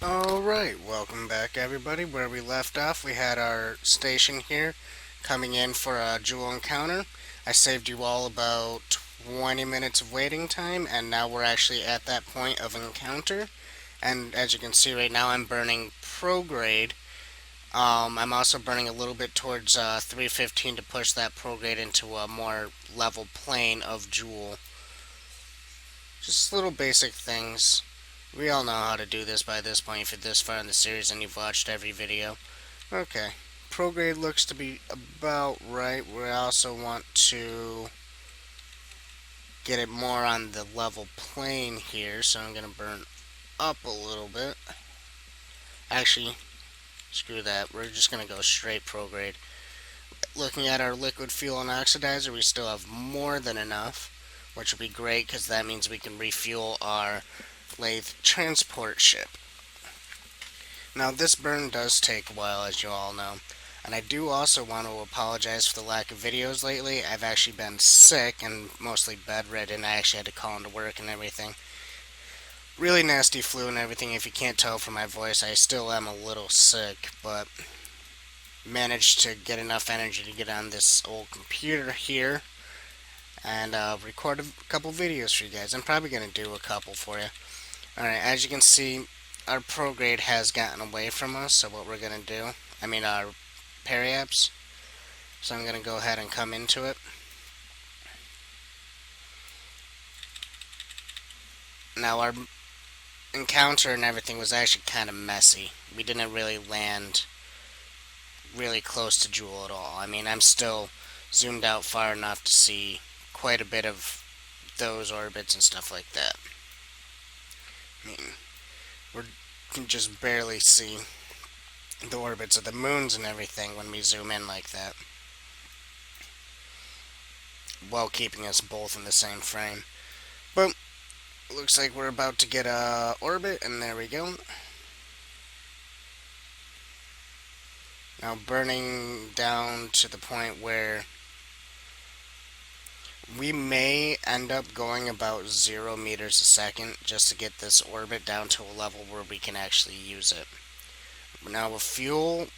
Alright, welcome back everybody. Where we left off, we had our station here coming in for a jewel encounter. I saved you all about 20 minutes of waiting time, and now we're actually at that point of encounter. And as you can see right now, I'm burning prograde. I'm also burning a little bit towards 315 to push that prograde into a more level plane of jewel. Just little basic things. We all know how to do this by this point if you're this far in the series and you've watched every video. Okay. Prograde looks to be about right. We also want to get it more on the level plane here, so I'm going to burn up a little bit. Actually, screw that. We're just going to go straight prograde. Looking at our liquid fuel and oxidizer, we still have more than enough, which will be great because that means we can refuel our Laythe transport ship. Now, this burn does take a while, as you all know. And I do also want to apologize for the lack of videos lately. I've actually been sick and mostly bedridden. I actually had to call into work and everything. Really nasty flu and everything. If you can't tell from my voice, I still am a little sick, but managed to get enough energy to get on this old computer here and record a couple videos for you guys. I'm probably going to do a couple for you. Alright, as you can see, our prograde has gotten away from us, so what we're going to do, our periapse, so I'm going to go ahead and come into it. Now, our encounter and everything was actually kind of messy. We didn't really land really close to Jewel at all. I'm still zoomed out far enough to see quite a bit of those orbits and stuff like that. We can just barely see the orbits of the moons and everything when we zoom in like that, while keeping us both in the same frame. But looks like we're about to get a orbit, and there we go. Now burning down to the point where we may end up going about 0 meters a second just to get this orbit down to a level where we can actually use it. Now with fuel,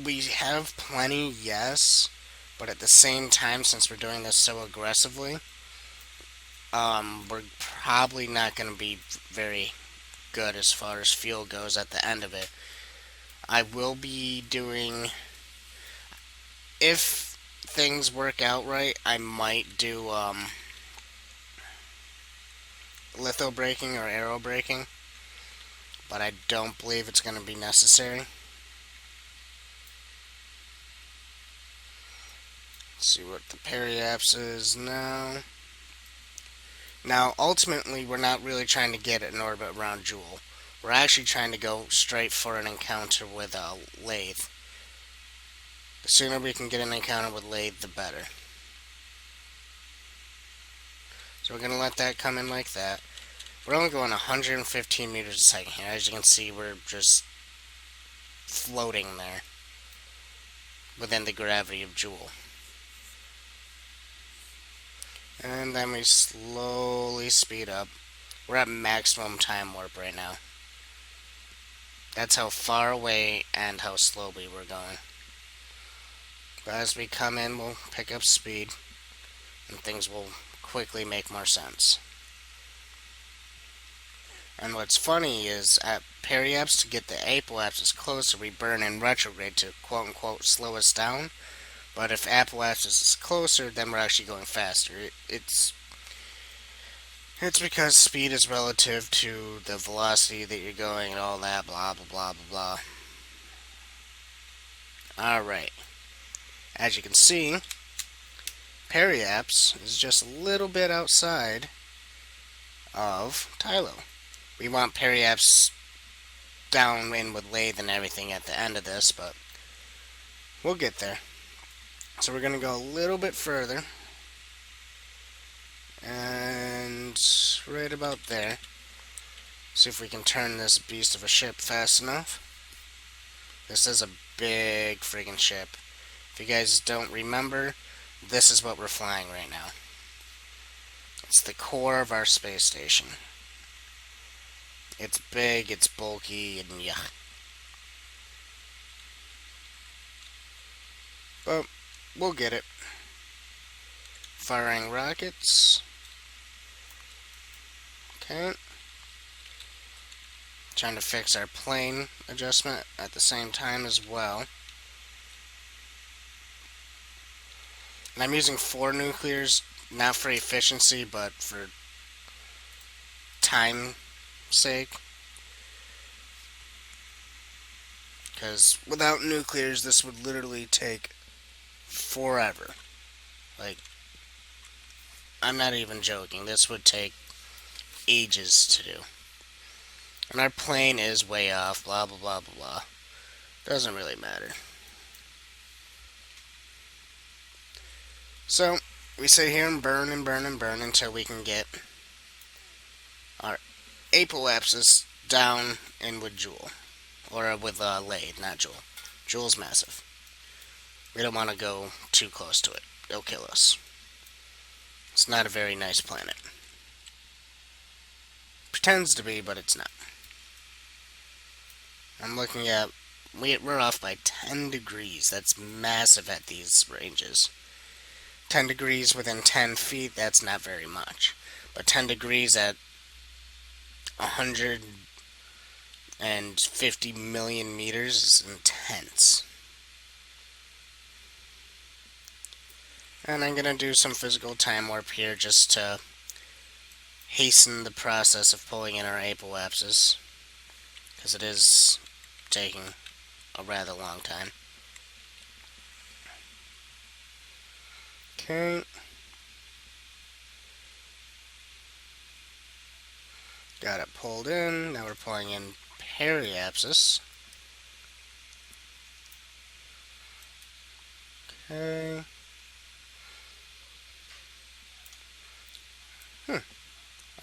we have plenty, yes, but at the same time, since we're doing this so aggressively, we're probably not going to be very good as far as fuel goes at the end of it. I will be doing, if things work out right, I might do litho braking or aero braking, but I don't believe it's going to be necessary. Let's see what the periapse is now. Now, ultimately, we're not really trying to get an orbit around Jewel. We're actually trying to go straight for an encounter with Laythe. The sooner we can get an encounter with Laythe, the better. So we're going to let that come in like that. We're only going 115 meters a second here. As you can see, we're just floating there within the gravity of Jewel. And then we slowly speed up. We're at maximum time warp right now. That's how far away and how slowly we're going. But as we come in, we'll pick up speed, and things will quickly make more sense. And what's funny is, at periapse, to get the apoapsis closer, we burn in retrograde to quote-unquote slow us down. But if apoapsis is closer, then we're actually going faster. It's because speed is relative to the velocity that you're going and all that, blah, blah, blah, blah, blah. Alright. As you can see, periapse is just a little bit outside of Tylo. We want periapse down in with Laythe and everything at the end of this, but we'll get there. So we're going to go a little bit further, and right about there. See if we can turn this beast of a ship fast enough. This is a big friggin' ship. If you guys don't remember, this is what we're flying right now. It's the core of our space station. It's big, it's bulky, and yeah. But we'll get it. Firing rockets. Okay. Trying to fix our plane adjustment at the same time as well. And I'm using 4 nuclears, not for efficiency, but for time sake. Because without nuclears, this would literally take forever. Like, I'm not even joking. This would take ages to do. And our plane is way off, blah, blah, blah, blah, blah. Doesn't really matter. So, we sit here and burn and burn and burn until we can get our apoapsis down in with Joule. Or with Laythe, not Joule. Joule's massive. We don't want to go too close to it. It'll kill us. It's not a very nice planet. Pretends to be, but it's not. I'm looking at... We're off by 10 degrees. That's massive at these ranges. 10 degrees within 10 feet, that's not very much. But 10 degrees at 150 million meters is intense. And I'm going to do some physical time warp here just to hasten the process of pulling in our apoapsis. Because it is taking a rather long time. Okay. Got it pulled in. Now we're pulling in periapsis. Okay. Our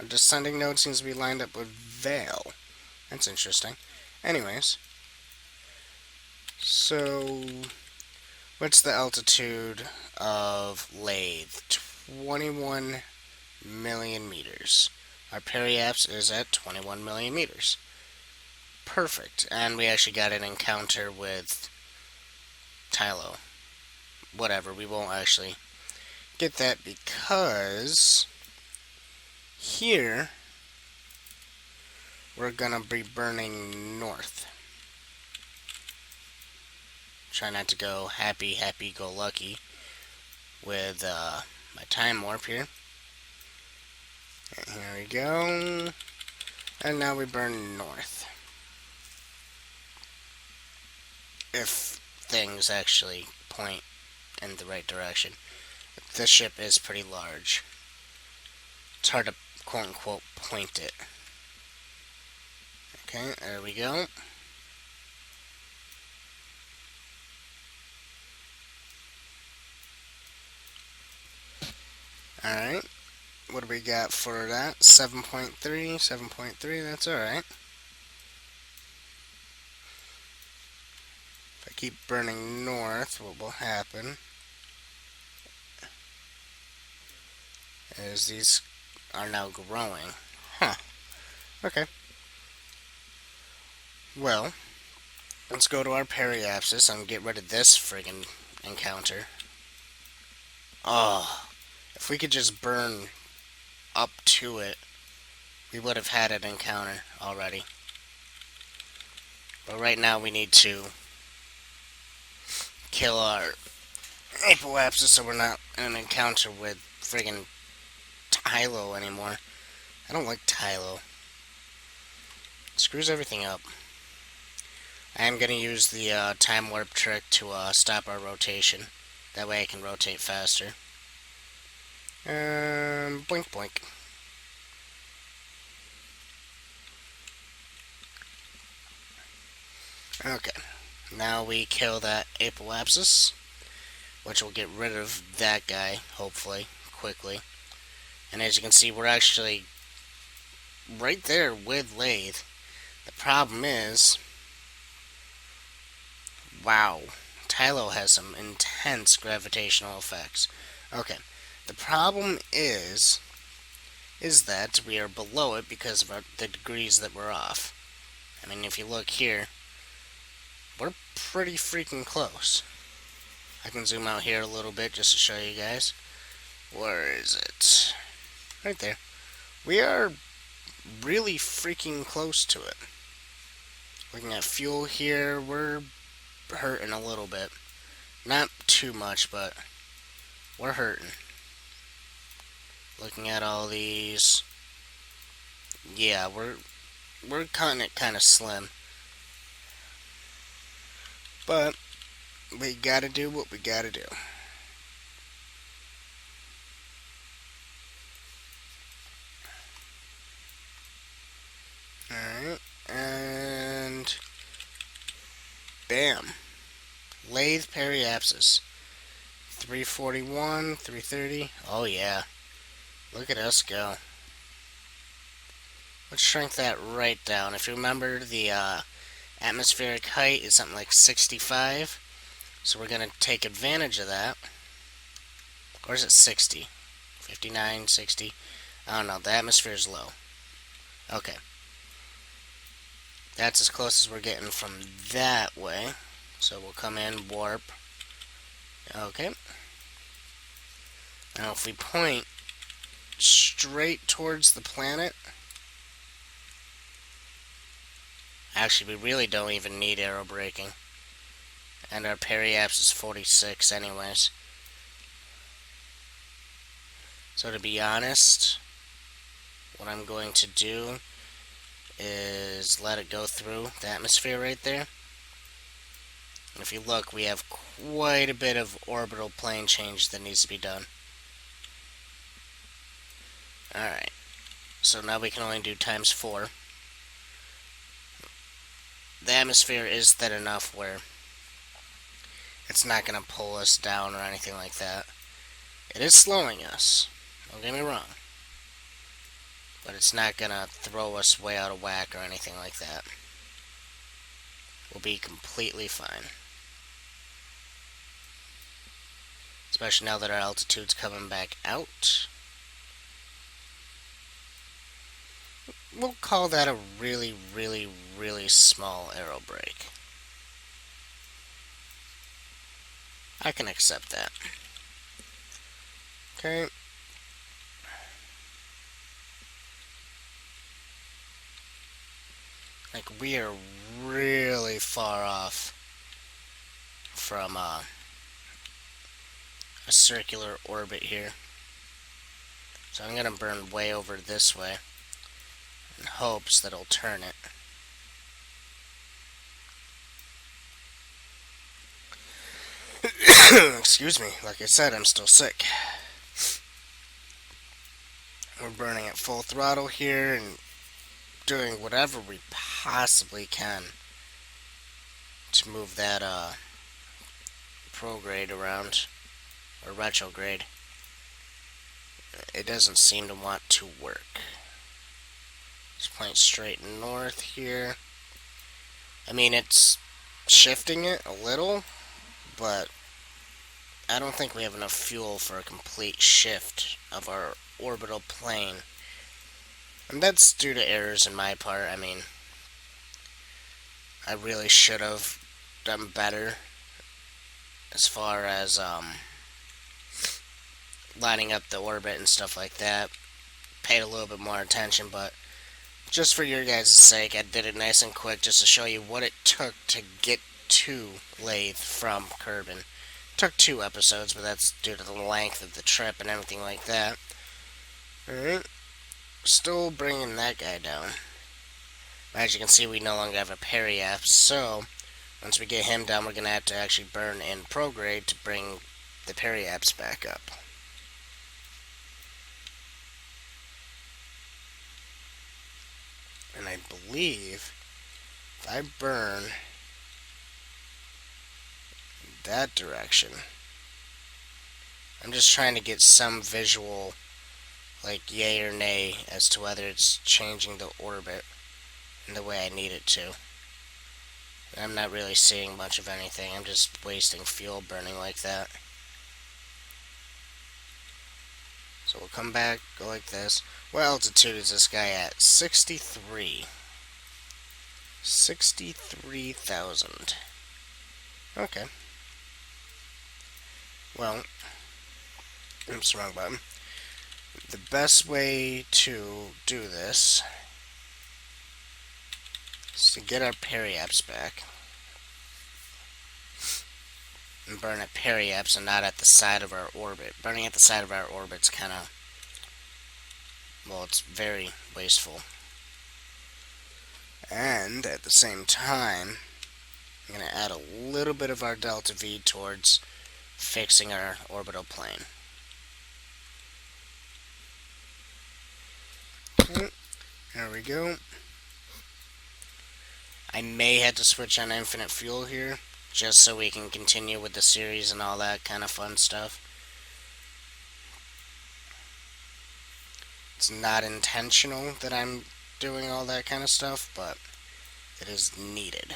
descending node seems to be lined up with Vale. That's interesting. Anyways. So, what's the altitude of Laythe? 21 million meters. Our periapsis is at 21 million meters. Perfect. And we actually got an encounter with Tylo. Whatever, we won't actually get that because here we're gonna be burning north. Try not to go happy go lucky with my time warp here. And here we go. And now we burn north. If things actually point in the right direction. This ship is pretty large. It's hard to quote unquote point it. Okay, there we go. Alright. What do we got for that? 7.3, 7.3, that's alright. If I keep burning north, what will happen is these are now growing. Huh. Okay. Well, let's go to our periapsis and get rid of this friggin' encounter. Oh, if we could just burn up to it, we would have had an encounter already. But right now we need to kill our apoapsis so we're not in an encounter with friggin' Tylo anymore. I don't like Tylo. It screws everything up. I am going to use the time warp trick to stop our rotation. That way I can rotate faster. Boink boink. Okay. Now we kill that apoapsis, which will get rid of that guy, hopefully, quickly. And as you can see, we're actually right there with Laythe. The problem is, wow, Tylo has some intense gravitational effects. Okay, the problem is is that we are below it because of the degrees that we're off. I mean, if you look here, we're pretty freaking close. I can zoom out here a little bit just to show you guys. Where is it? Right there. We are really freaking close to it. Looking at fuel here, we're hurting a little bit. Not too much, but we're hurting. Looking at all these, yeah, we're cutting it kind of slim. But we gotta do what we gotta do. Alright, and bam. Laythe periapsis. 341, 330. Oh yeah. Look at us go. Let's shrink that right down. If you remember, the atmospheric height is something like 65. So we're going to take advantage of that. Or is it 60? 59, 60? I don't know. The atmosphere is low. Okay. That's as close as we're getting from that way. So we'll come in, warp. Okay. Now if we point straight towards the planet, actually we really don't even need aero braking. And our periapsis is 46 anyways. So to be honest, what I'm going to do is let it go through the atmosphere right there. And if you look, we have quite a bit of orbital plane change that needs to be done. Alright, so now we can only do times 4. The atmosphere is thin enough where it's not going to pull us down or anything like that. It is slowing us, don't get me wrong, but it's not going to throw us way out of whack or anything like that. We'll be completely fine. Especially now that our altitude's coming back out. We'll call that a really, really, really small aero brake. I can accept that. Okay. Like, we are really far off from a circular orbit here. So I'm going to burn way over this way in hopes that it'll turn it. Excuse me, like I said, I'm still sick. We're burning at full throttle here and doing whatever we possibly can to move that prograde around, or retrograde. It doesn't seem to want to work. Just point straight north here. I mean, it's shifting it a little, but I don't think we have enough fuel for a complete shift of our orbital plane. And that's due to errors in my part. I mean, I really should have done better as far as lining up the orbit and stuff like that. Paid a little bit more attention, but just for your guys' sake, I did it nice and quick just to show you what it took to get to Laythe from Kerbal. Took 2 episodes, but that's due to the length of the trip and everything like that. Alright. Still bringing that guy down. As you can see, we no longer have a periapsis, so once we get him down, we're going to have to actually burn in prograde to bring the periapsis back up. And I believe if I burn that direction, I'm just trying to get some visual, like yay or nay, as to whether it's changing the orbit in the way I need it to. I'm not really seeing much of anything. I'm just wasting fuel burning like that. So So we'll come back, go like this. What altitude is this guy at? 63. 63,000. Okay. Well, oops, wrong button. The best way to do this is to get our periapse back and burn at periapse and not at the side of our orbit. Burning at the side of our orbit's kind of, well, it's very wasteful. And at the same time, I'm going to add a little bit of our delta V towards fixing our orbital plane. Okay, there we go. I may have to switch on infinite fuel here, just so we can continue with the series and all that kind of fun stuff. It's not intentional that I'm doing all that kind of stuff, but it is needed.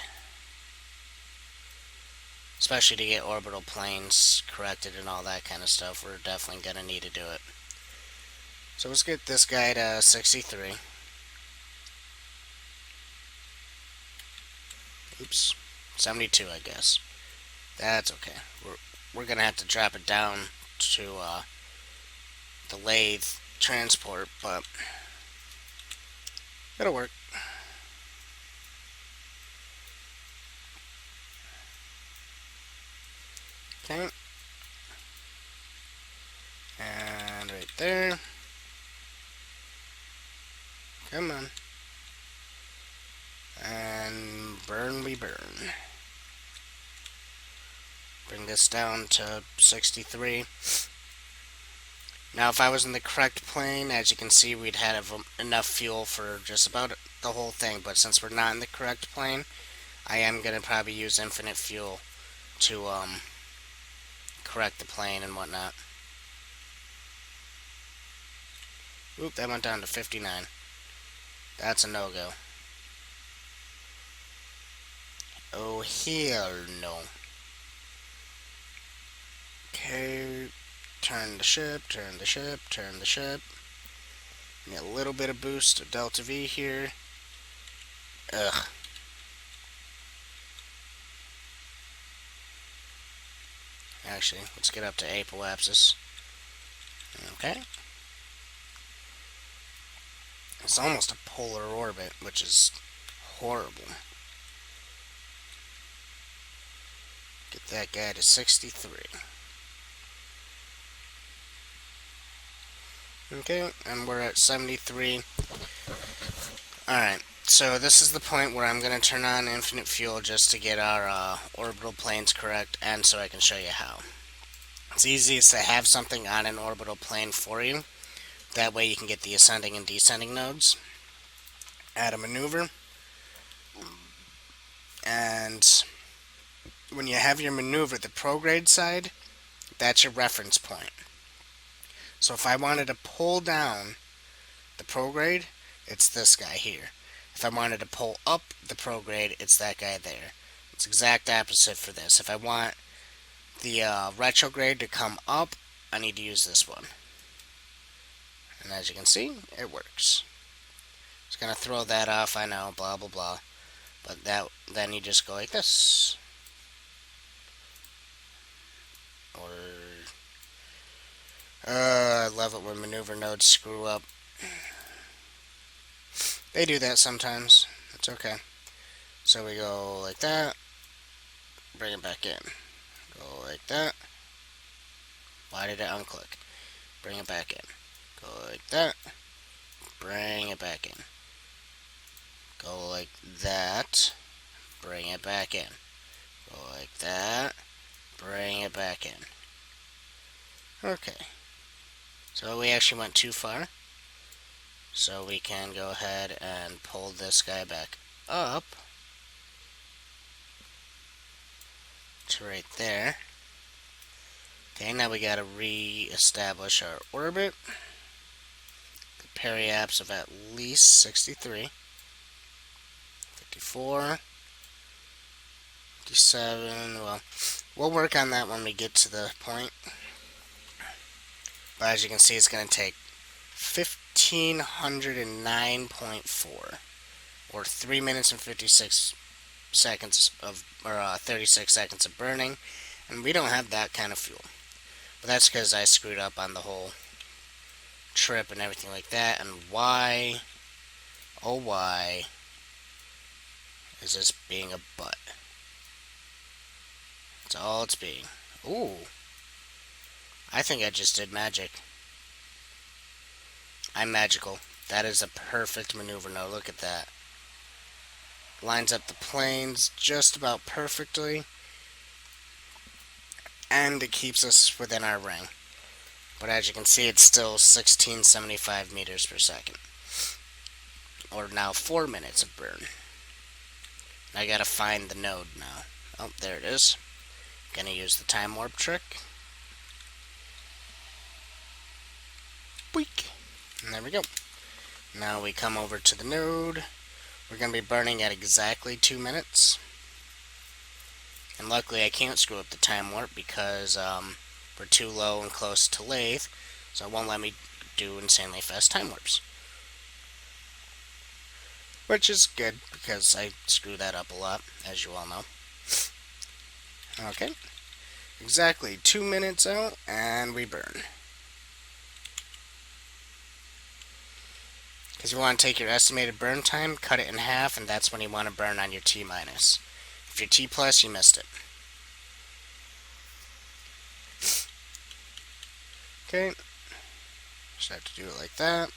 Especially to get orbital planes corrected and all that kind of stuff, we're definitely going to need to do it. So let's get this guy to 63. Oops, 72 I guess. That's okay. We're going to have to drop it down to the Laythe transport, but it'll work. Okay. And right there. Come on. And burn we burn. Bring this down to 63. Now if I was in the correct plane, as you can see, we'd have enough fuel for just about the whole thing, but since we're not in the correct plane, I am going to probably use infinite fuel to correct the plane and whatnot. Oop, that went down to 59. That's a no-go. Oh, hell no. Okay, turn the ship, turn the ship, turn the ship. Get a little bit of boost of delta V here. Ugh. Actually, let's get up to apoapsis. Okay. It's almost a polar orbit, which is horrible. Get that guy to 63. Okay, and we're at 73. Alright, so this is the point where I'm going to turn on infinite fuel just to get our orbital planes correct, and so I can show you how. It's easiest to have something on an orbital plane for you. That way you can get the ascending and descending nodes. Add a maneuver. And when you have your maneuver, the prograde side, that's your reference point. So if I wanted to pull down the prograde, it's this guy here. If I wanted to pull up the prograde, it's that guy there. It's exact opposite for this. If I want the retrograde to come up, I need to use this one. And as you can see, it works. It's going to throw that off, I know, blah, blah, blah. But then you just go like this. Or... I love it when maneuver nodes screw up. They do that sometimes. It's okay. So we go like that. Bring it back in. Go like that. Why did it unclick? Bring it back in. Go like that. Bring it back in. Go like that. Bring it back in. Go like that. Bring it back in. Okay. So we actually went too far. So we can go ahead and pull this guy back up to right there. Okay, now we gotta re-establish our orbit. The periapse of at least 63. 54. 57. Well, we'll work on that when we get to the point. But as you can see, it's going to take 1509.4 or 3 minutes and 56 seconds of, or 36 seconds of burning, and we don't have that kind of fuel. But that's because I screwed up on the whole trip and everything like that. And why, oh why, is this being a butt? That's all it's being. Ooh, I think I just did magic. I'm magical. That is a perfect maneuver. Now look at that. Lines up the planes just about perfectly, and it keeps us within our ring. But as you can see, it's still 1675 meters per second. Or now 4 minutes of burn. I gotta find the node now. Oh, there it is. Gonna use the time warp trick. Boink. And there we go. Now we come over to the node. We're gonna be burning at exactly 2 minutes. And luckily I can't screw up the time warp because we're too low and close to Laythe, so it won't let me do insanely fast time warps. Which is good because I screw that up a lot, as you all know. Okay. Exactly 2 minutes out, and we burn. Because you want to take your estimated burn time, cut it in half, and that's when you want to burn on your T minus. If you're T plus, you missed it. Okay. Just have to do it like that.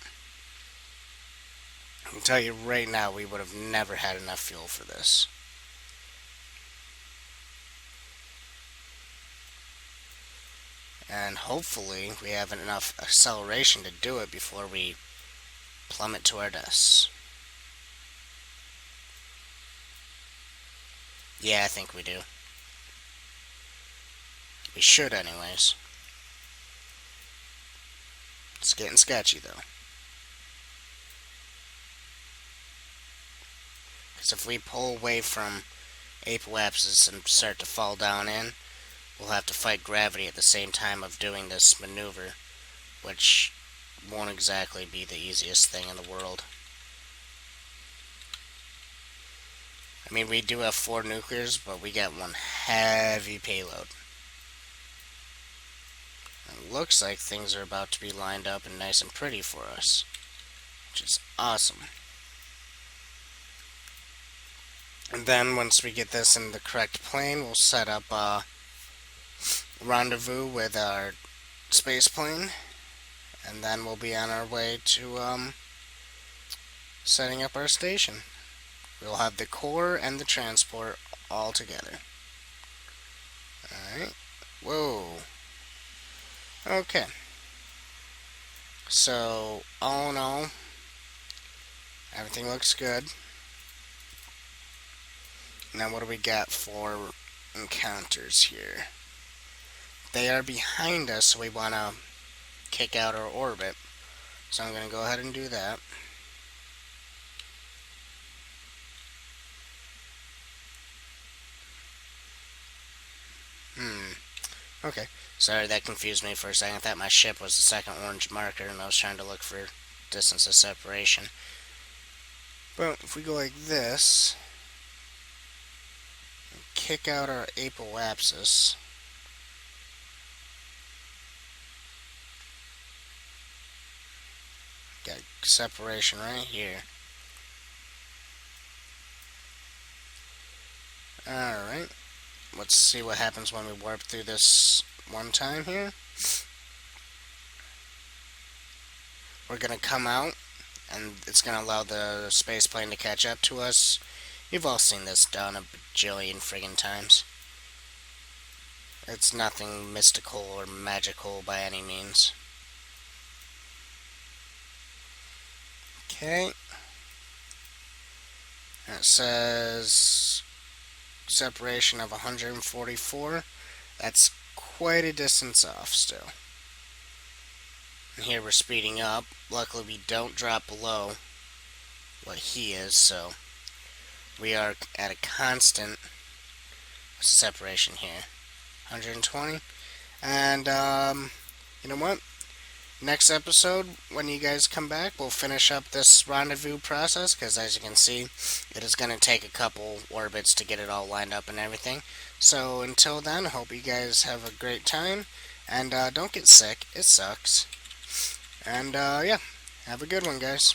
I can tell you right now, we would have never had enough fuel for this. And hopefully, we have enough acceleration to do it before we plummet to our deaths. Yeah, I think we do. We should anyways. It's getting sketchy though. Because if we pull away from apoapsis and start to fall down in, we'll have to fight gravity at the same time of doing this maneuver, which won't exactly be the easiest thing in the world. I mean, we do have 4 nuclears, but we got one heavy payload. It looks like things are about to be lined up and nice and pretty for us, which is awesome. And then once we get this in the correct plane, we'll set up a rendezvous with our space plane, and then we'll be on our way to setting up our station. We'll have the core and the transport all together. Alright. Whoa. Okay. So, all in all, everything looks good. Now what do we got for encounters here? They are behind us, so we want to kick out our orbit. So I'm going to go ahead and do that. Okay. Sorry, that confused me for a second. I thought my ship was the second orange marker, and I was trying to look for distance of separation. But if we go like this, kick out our apoapsis, got separation right here. Alright. Let's see what happens when we warp through this one time here. We're going to come out, and it's going to allow the space plane to catch up to us. You've all seen this done a bajillion friggin' times. It's nothing mystical or magical by any means. Okay. It says separation of 144. That's quite a distance off still. And here we're speeding up. Luckily we don't drop below what he is, so we are at a constant separation here. 120. And you know what? next episode, when you guys come back, we'll finish up this rendezvous process, because as you can see, it is going to take a couple orbits to get it all lined up and everything. So until then, hope you guys have a great time, and don't get sick. It sucks. And yeah, have a good one, guys.